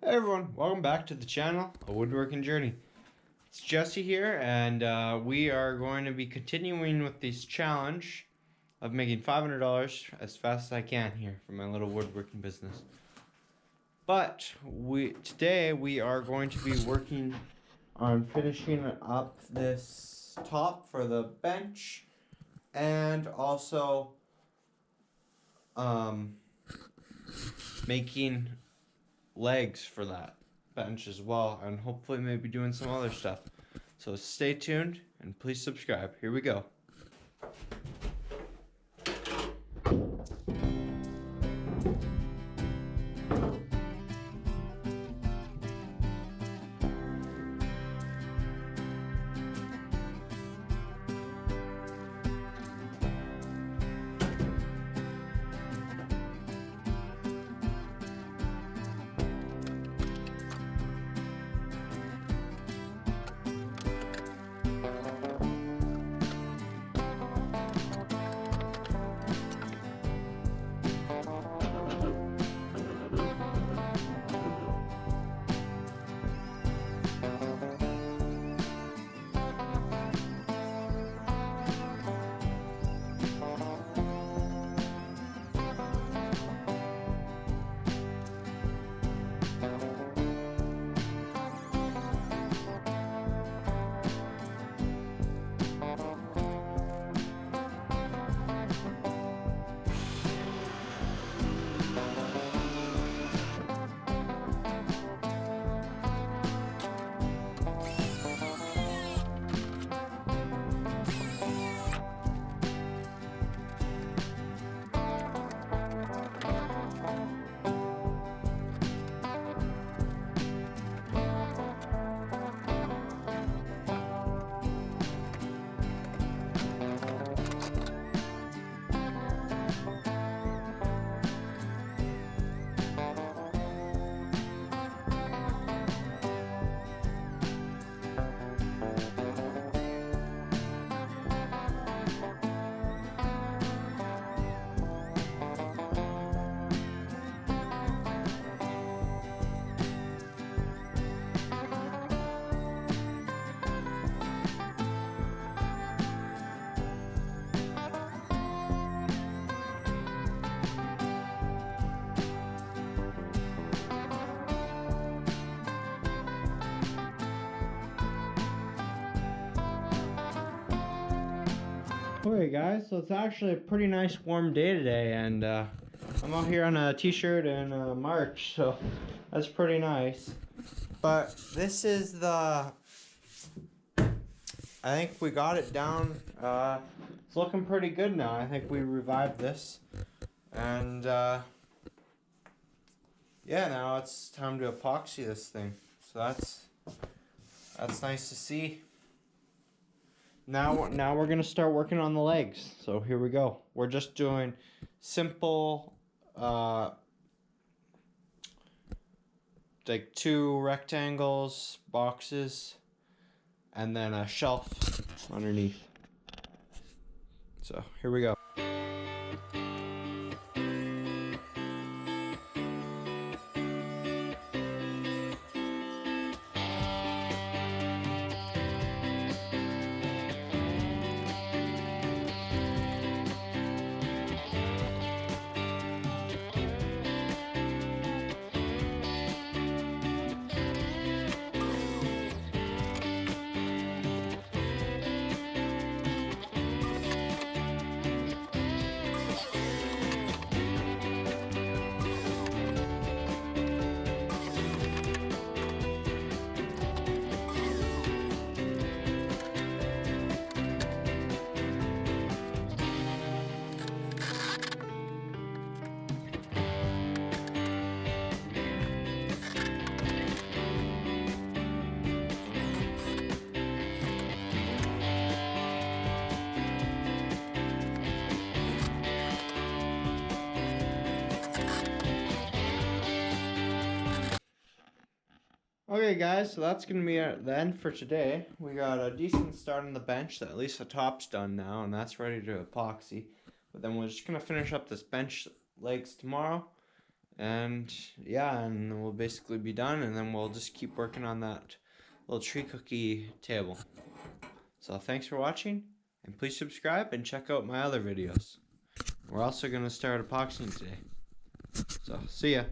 Hey everyone, welcome back to the channel, A Woodworking Journey. It's Jesse here, and we are going to be continuing with this challenge of making $500 as fast as I can here for my little woodworking business. But today we are going to be working on finishing up this top for the bench, and also making legs for that bench as well, and hopefully maybe doing some other stuff. So stay tuned and please subscribe. Here we go. Okay guys, so it's actually a pretty nice warm day today, and I'm out here on a t-shirt and March, so that's pretty nice. But this is I think we got it down. It's looking pretty good now. I think we revived this, and yeah, now it's time to epoxy this thing. So that's nice to see. Now we're gonna start working on the legs. So here we go. We're just doing simple, like 2 rectangles, boxes, and then a shelf underneath. So here we go. Okay guys, so that's going to be the end for today. We got a decent start on the bench. At least the top's done now, and that's ready to epoxy. But then we're just going to finish up this bench legs tomorrow. And yeah, and we'll basically be done, and then we'll just keep working on that little tree cookie table. So thanks for watching, and please subscribe and check out my other videos. We're also going to start epoxying today. So see ya.